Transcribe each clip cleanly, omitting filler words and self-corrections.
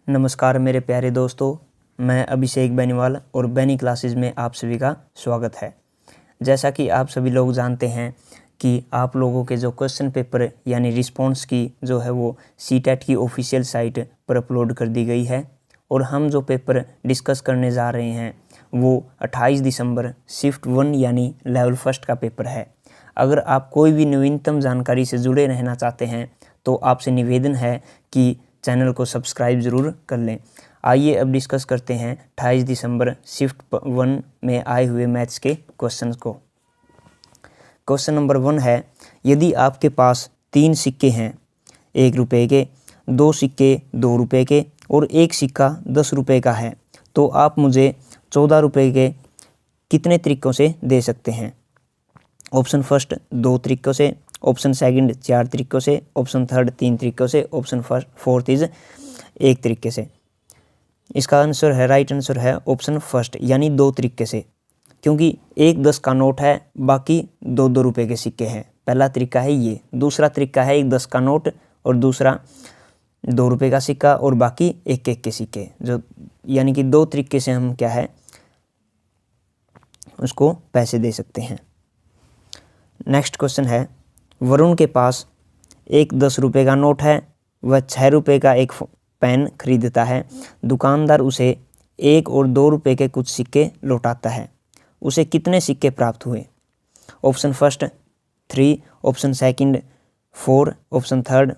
नमस्कार मेरे प्यारे दोस्तों, मैं अभिषेक बेनीवाल और बेनी क्लासेस में आप सभी का स्वागत है। जैसा कि आप सभी लोग जानते हैं कि आप लोगों के जो क्वेश्चन पेपर यानी रिस्पॉन्स की जो है वो सीटेट की ऑफिशियल साइट पर अपलोड कर दी गई है और हम जो पेपर डिस्कस करने जा रहे हैं वो 28 दिसंबर शिफ्ट 1 यानी लेवल फर्स्ट का पेपर है। अगर आप कोई भी नवीनतम जानकारी से जुड़े रहना चाहते हैं तो आपसे निवेदन है कि चैनल को सब्सक्राइब ज़रूर कर लें। आइए अब डिस्कस करते हैं 28 दिसंबर शिफ्ट 1 में आए हुए मैथ्स के क्वेश्चन को। क्वेश्चन नंबर 1 है, यदि आपके पास 3 सिक्के हैं 1 रुपये के, 2 सिक्के 2 रुपये के और 1 सिक्का 10 रुपये का है तो आप मुझे 14 रुपये के कितने तरीक़ों से दे सकते हैं। ऑप्शन फर्स्ट 2 तरीक़ों से, ऑप्शन सेकंड 4 तरीक़ों से, ऑप्शन थर्ड 3 तरीक़ों से, ऑप्शन फोर्थ इज़ 1 तरीके से। इसका आंसर है, राइट आंसर है ऑप्शन फर्स्ट यानी 2 तरीके से, क्योंकि एक 10 का नोट है, बाकी 2-2 रुपये के सिक्के हैं। पहला तरीका है ये। दूसरा तरीका है एक 10 का नोट और दूसरा 2 रुपये का सिक्का और बाकी 1-1 के सिक्के, जो यानी कि 2 तरीके से हम क्या है उसको पैसे दे सकते हैं। नेक्स्ट क्वेश्चन है, वरुण के पास एक 10 रुपये का नोट है, वह 6 रुपये का एक पेन खरीदता है। दुकानदार उसे 1 और 2 रुपये के कुछ सिक्के लौटाता है। उसे कितने सिक्के प्राप्त हुए। Option first 3, option second 4, option third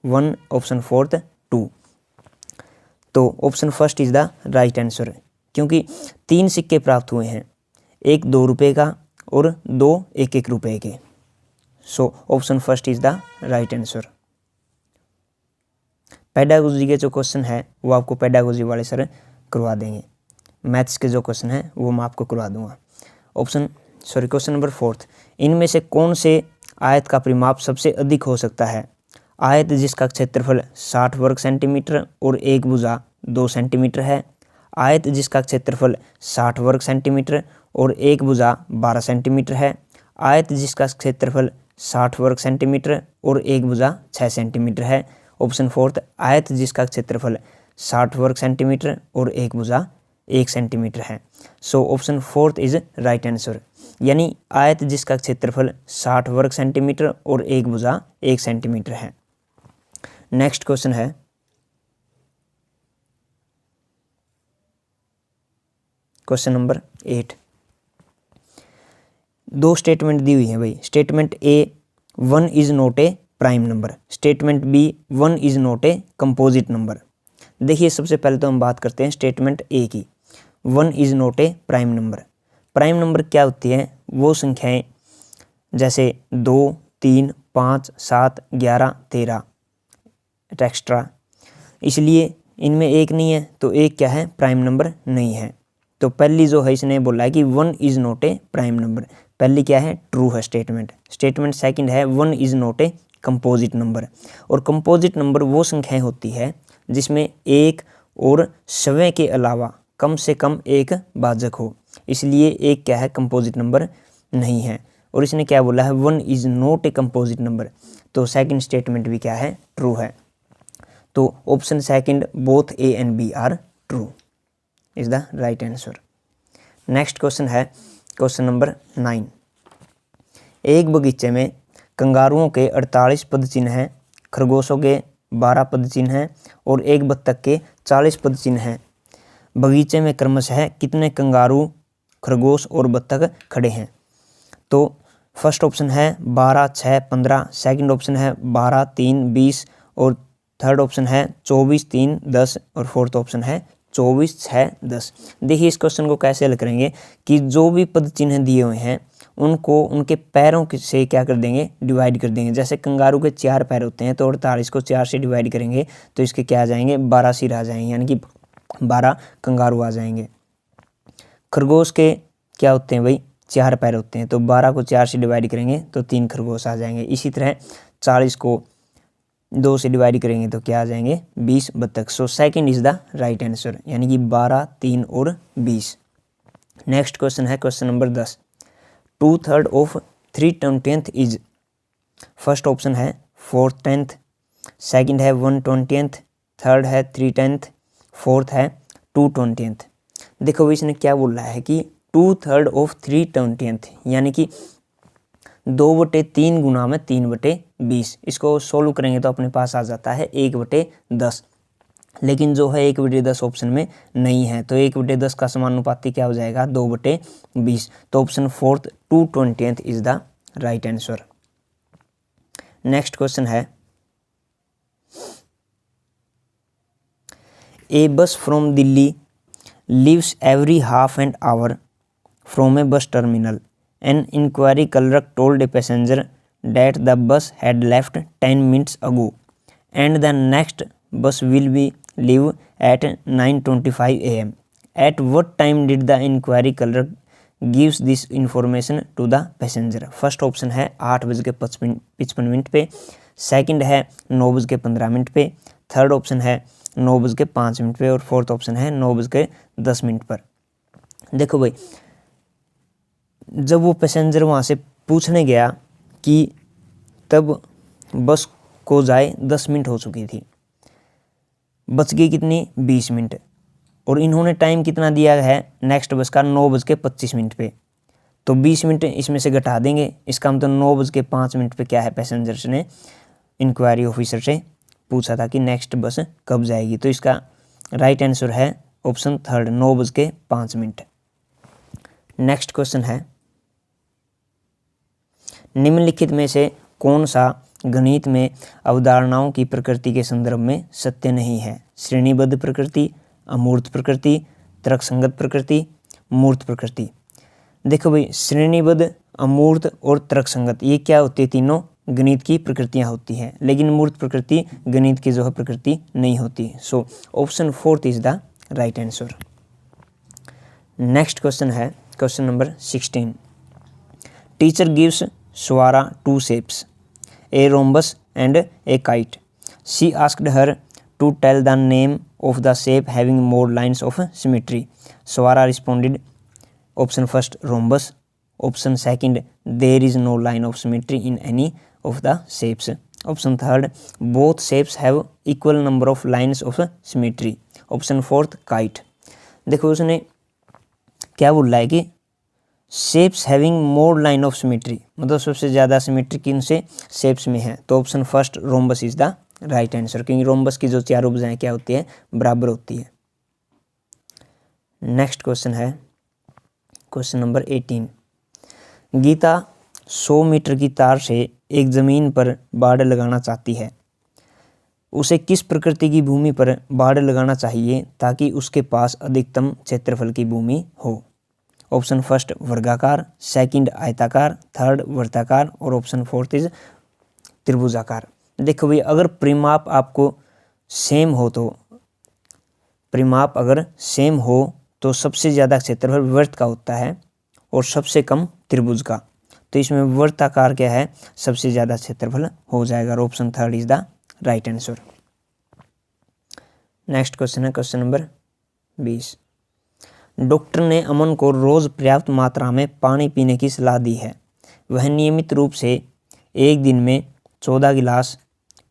1, option fourth 2। तो option first is the right answer, क्योंकि 3 सिक्के प्राप्त हुए हैं, एक 2 रुपये का और 2 1-1 रुपये के। So option first is the right answer. Pedagogy के जो क्वेश्चन है वो आपको पेडागोजी वाले सर करवा देंगे। मैथ्स के जो क्वेश्चन है वो मैं आपको करवा दूंगा। क्वेश्चन नंबर 4, इनमें से कौन से आयत का परिमाप सबसे अधिक हो सकता है। आयत जिसका क्षेत्रफल 60 वर्ग सेंटीमीटर और एक भुजा 2 सेंटीमीटर है। आयत जिसका क्षेत्रफल 60 वर्ग सेंटीमीटर और एक भुजा 12 सेंटीमीटर है। आयत जिसका क्षेत्रफल 60 वर्ग सेंटीमीटर और एक भुजा 6 सेंटीमीटर है। ऑप्शन फोर्थ, आयत जिसका क्षेत्रफल 60 वर्ग सेंटीमीटर और एक भुजा 1 सेंटीमीटर है। सो option fourth is right answer, यानी आयत जिसका क्षेत्रफल 60 वर्ग सेंटीमीटर और एक भुजा 1 सेंटीमीटर है। नेक्स्ट क्वेश्चन है, क्वेश्चन नंबर 8। 2 स्टेटमेंट दी हुई है भाई। Statement A 1 is not a prime number, statement B 1 is not a composite number. देखिए सबसे पहले तो हम बात करते हैं स्टेटमेंट ए की। 1 is not a prime number. Prime number क्या होती है, वो संख्याएं जैसे 2, 3, 5, 7, 11, 13 एक्स्ट्रा, इसलिए इनमें एक नहीं है तो एक क्या है, प्राइम नंबर नहीं है। तो पहली जो है इसने बोला है कि 1 is not a prime number, पहली क्या है, ट्रू है स्टेटमेंट। स्टेटमेंट सेकंड है 1 is not a composite number, और कंपोजिट नंबर वो संख्याएं होती है जिसमें एक और सवे के अलावा कम से कम एक भाजक हो, इसलिए एक क्या है, कंपोजिट नंबर नहीं है। और इसने क्या बोला है, 1 is not a composite number, तो सेकंड स्टेटमेंट भी क्या है, ट्रू है। तो option second both A and B are true is the right answer. Next question है क्वेश्चन नंबर 9। एक बगीचे में कंगारुओं के 48 पद चिन्ह हैं, खरगोशों के 12 पद चिन्ह हैं और एक बत्तख के 40 पद चिन्ह हैं। बगीचे में क्रमशः कितने कंगारू, खरगोश और बत्तख खड़े हैं। तो फर्स्ट ऑप्शन है 12, 6, 15, सेकंड ऑप्शन है 12, 3, 20 और थर्ड ऑप्शन है 24, 3, 10 और फोर्थ ऑप्शन है 24, 6, 10। देखिए इस क्वेश्चन को कैसे हल करेंगे कि जो भी पद चिन्ह दिए हुए हैं उनको उनके पैरों से क्या कर देंगे, डिवाइड कर देंगे। जैसे कंगारू के 4 पैर होते हैं तो 48 को 4 से डिवाइड करेंगे तो इसके क्या आ जाएंगे, 12 सिर आ जाएंगे, यानी कि 12 कंगारू आ जाएंगे। खरगोश के क्या होते हैं भाई, 4 पैर होते हैं तो 12 को 4 से डिवाइड करेंगे तो 3 खरगोश आ जाएंगे। इसी तरह 40 को 2 से डिवाइड करेंगे तो क्या आ जाएंगे, 20 बत्तख। So second is the right answer, यानी कि 12, 3 और 20। नेक्स्ट क्वेश्चन है question number 10। 2/3 of 3/20 is, first option है 4/10, सेकंड है 1/20, थर्ड है 3/10 फोर्थ है 2/20। देखो भाई इसने क्या बोला है कि 2/3 ऑफ 3/20, यानी कि 2/3 गुना में 3/20। इसको सोल्व करेंगे तो अपने पास आ जाता है 1/10, लेकिन जो है 1/10 ऑप्शन में नहीं है, तो 1/10 का समानुपाती क्या हो जाएगा 2/20। तो option fourth 2/20 is the right answer. Next question है, a bus from Delhi leaves every half an hour from a bus terminal. An enquiry clerk told a passenger that the bus had left 10 minutes ago and the next bus will be leave at 9:25 am. At what time did the inquiry clerk gives this information to the passenger? First option है 8:55 पे, second है 9:15 पे, third option है 9:05 पे और fourth option है 9:10 पर। देखो भाई, जब वो पैसेंजर वहाँ से पूछने गया कि तब बस को जाए 10 मिनट हो चुकी थी, बच गई कितनी 20 मिनट, और इन्होंने टाइम कितना दिया है नेक्स्ट बस का 9:25 पे, तो 20 मिनट इसमें से घटा देंगे। इसका मतलब 9:05 पे क्या है पैसेंजर्स ने इंक्वायरी ऑफिसर से पूछा था कि नेक्स्ट बस कब जाएगी, तो इसका राइट आंसर है ऑप्शन थर्ड 9:05। नेक्स्ट क्वेश्चन है, निम्नलिखित में से कौन सा गणित में अवधारणाओं की प्रकृति के संदर्भ में सत्य नहीं है? श्रेणीबद्ध प्रकृति, अमूर्त प्रकृति, तर्कसंगत प्रकृति, मूर्त प्रकृति। देखो भाई, श्रेणीबद्ध, अमूर्त और तर्कसंगत ये क्या होती है? तीनों गणित की प्रकृतियां होती हैं, लेकिन मूर्त प्रकृति गणित की जो है प्रकृति नहीं होती। So option fourth is the right answer. Next question है question number 16। Teacher gives Swara 2 shapes, a rhombus and a kite. She asked her to tell the name of the shape having more lines of symmetry. Swara responded, option first rhombus, option second there is no line of symmetry in any of the shapes, option third both shapes have equal number of lines of symmetry, option fourth kite। देखो उसने क्या बोला है कि shapes having more line of symmetry, मतलब सबसे ज़्यादा symmetry किन से शेप्स में है, तो option first rhombus is the right answer, क्योंकि रोम्बस की जो चारों भुजाएं क्या होती है बराबर होती है। नेक्स्ट क्वेश्चन है क्वेश्चन नंबर 18। गीता 100 मीटर की तार से एक ज़मीन पर बाड़ लगाना चाहती है, उसे किस प्रकृति की भूमि पर बाड़ लगाना चाहिए ताकि उसके पास अधिकतम क्षेत्रफल की भूमि हो? ऑप्शन फर्स्ट वर्गाकार, सेकंड आयताकार, थर्ड वर्ताकार और ऑप्शन फोर्थ इज त्रिभुजाकार। देखो भाई, अगर परिमाप आपको सेम हो तो परिमाप अगर सेम हो तो सबसे ज़्यादा क्षेत्रफल वर्त का होता है और सबसे कम त्रिभुज का, तो इसमें वर्ताकार क्या है सबसे ज़्यादा क्षेत्रफल हो जाएगा और option third is the right answer. Next question है क्वेश्चन नंबर 20। डॉक्टर ने अमन को रोज़ पर्याप्त मात्रा में पानी पीने की सलाह दी है। वह नियमित रूप से एक दिन में 14 गिलास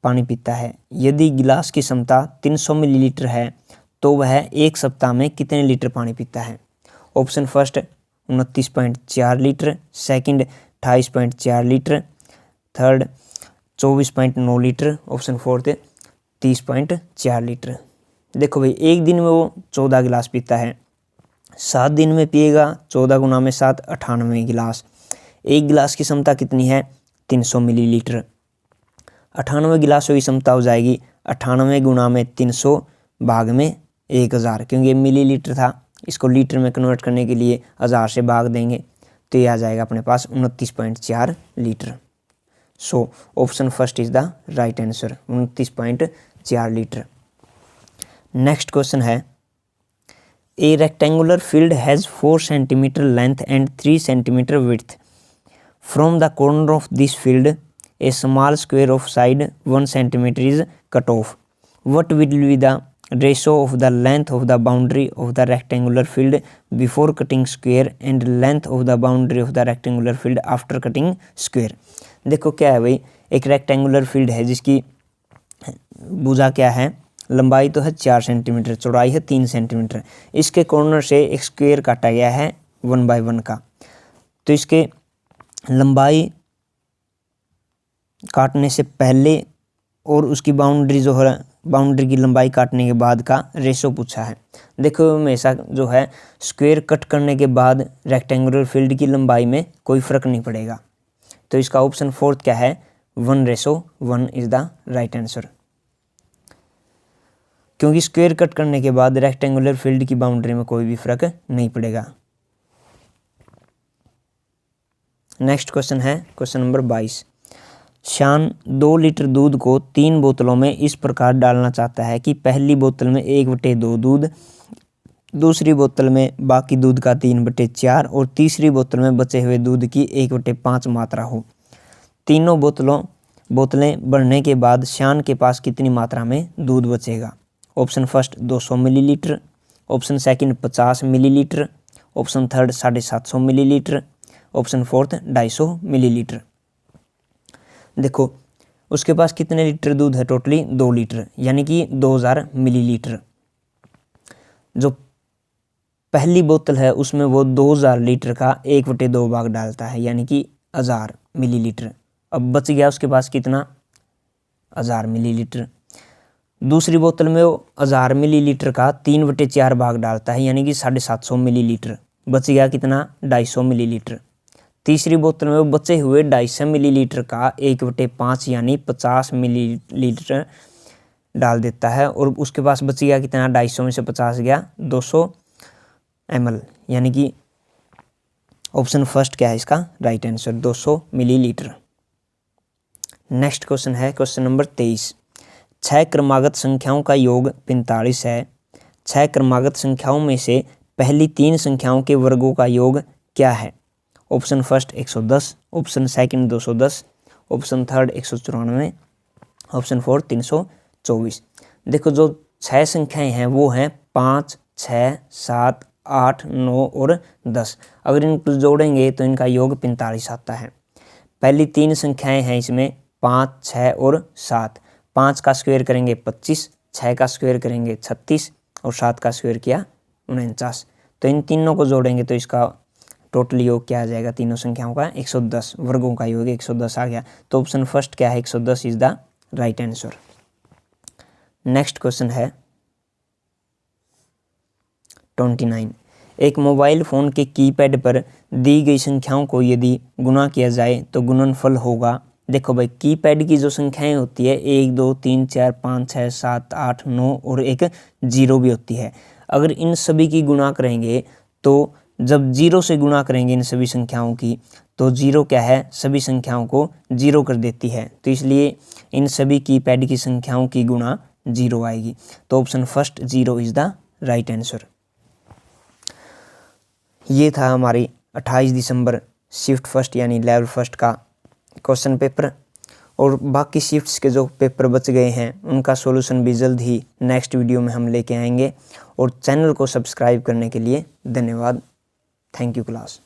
पानी पीता है। यदि गिलास की क्षमता 300 मिलीलीटर है तो वह एक सप्ताह में कितने लीटर पानी पीता है? Option first 29.4 litre, second 28.4 litre, third 24.9 litre, option fourth 30.4 litre. देखो भाई, एक दिन में वो 14 गिलास पीता है, 7 दिन में पिएगा 14 गुना में 7 98 गिलास। एक गिलास की क्षमता कितनी है 300 मिलीलीटर, 98 गिलासों की क्षमता हो जाएगी 98 गुना में 300 भाग में 1000, क्योंकि ये मिलीलीटर था, इसको लीटर में कन्वर्ट करने के लिए 1000 से भाग देंगे तो ये आ जाएगा अपने पास 29.4 litre. So option first is the right answer 29.4 litre. Next question है, A rectangular field has 4 centimeter length and 3 centimeter width. From the corner of this field, a small square of side 1 centimeter is cut off. What will be the ratio of the length of the boundary of the rectangular field before cutting square and length of the boundary of the rectangular field after cutting square? देखो क्या है भाई, एक rectangular field है जिसकी भुजा क्या है लंबाई तो है 4 सेंटीमीटर, चौड़ाई है 3 सेंटीमीटर। इसके कॉर्नर से एक स्क्वायर काटा गया है 1/1 का। तो इसके लंबाई काटने से पहले और उसकी बाउंड्री जो है, बाउंड्री की लंबाई काटने के बाद का रेशो पूछा है। देखो हमेशा जो है स्क्वायर कट करने के बाद रेक्टेंगुलर फील्ड की लंबाई में कोई फ़र्क नहीं पड़ेगा। तो इसका ऑप्शन 4 क्या है, 1:1 इज़ द राइट आंसर, क्योंकि स्क्वायर कट करने के बाद रेक्टेंगुलर फील्ड की बाउंड्री में कोई भी फ़र्क नहीं पड़ेगा। नेक्स्ट क्वेश्चन है क्वेश्चन नंबर 22। शान 2 लीटर दूध को 3 बोतलों में इस प्रकार डालना चाहता है कि पहली बोतल में 1/2 दूध, दूसरी बोतल में बाकी दूध का 3/4 और तीसरी बोतल में बचे हुए दूध की 1/5 मात्रा हो। तीनों बोतलें भरने के बाद शान के पास कितनी मात्रा में दूध बचेगा। Option first 200 millilitre, option second 50 millilitre, option third 750 millilitre, option fourth 250 millilitre. देखो उसके पास कितने लीटर दूध है, टोटली 2 लीटर, यानी कि 2000 मिलीलीटर। जो पहली बोतल है उसमें वो 2000 लीटर का 1/2 भाग डालता है, यानी कि 1000 मिलीलीटर। अब बच गया उसके पास कितना, 1000 मिलीलीटर। दूसरी बोतल में वो 1000 मिलीलीटर का 3/4 भाग डालता है, यानी कि 750 मिलीलीटर। बच गया कितना, 250 मिलीलीटर। तीसरी बोतल में वो बचे हुए 250 मिलीलीटर का 1/5 यानी 50 मिलीलीटर डाल देता है, और उसके पास बच गया कितना, 250 में से 50 गया 200 ml, यानी कि ऑप्शन फर्स्ट क्या है इसका right answer, 200 millilitre. Next question है क्वेश्चन नंबर 23। 6 क्रमागत संख्याओं का योग 45 है। 6 क्रमागत संख्याओं में से पहली 3 संख्याओं के वर्गों का योग क्या है। Option first 110, option second 210, option third 194, option fourth 324। देखो जो 6 संख्याएं हैं वो हैं 5, 6, 7, 8, 9 और 10। अगर इनको जोड़ेंगे तो इनका योग 45 आता है। पहली 3 संख्याएं हैं इसमें 5, 6 और 7। 5 का स्क्वायर करेंगे 25, 6 का स्क्वायर करेंगे 36 और 7 का स्क्वायर किया 49। तो इन तीनों को जोड़ेंगे तो इसका टोटल योग क्या आ जाएगा, तीनों संख्याओं का 110, वर्गों का योग 110 आ गया। तो ऑप्शन फर्स्ट क्या है, 110 is the right answer. Next question है 29। एक मोबाइल फोन के कीपैड पर दी गई संख्याओं को यदि गुणा किया जाए तो गुणनफल होगा। देखो भाई कीपैड की जो संख्याएं होती है 1, 2, 3, 4, 5, 6, 7, 8, 9 और एक 0 भी होती है। अगर इन सभी की गुणा करेंगे तो जब 0 से गुणा करेंगे इन सभी संख्याओं की तो 0 क्या है, सभी संख्याओं को 0 कर देती है। तो इसलिए इन सभी कीपैड की संख्याओं की गुणा 0 आएगी। तो option first 0 is the right answer. ये था हमारी 28 दिसंबर शिफ्ट फर्स्ट यानी लेवल फर्स्ट का क्वेश्चन पेपर, और बाकी शिफ्ट्स के जो पेपर बच गए हैं उनका सॉल्यूशन भी जल्द ही नेक्स्ट वीडियो में हम लेके आएंगे। और चैनल को सब्सक्राइब करने के लिए धन्यवाद। Thank you class.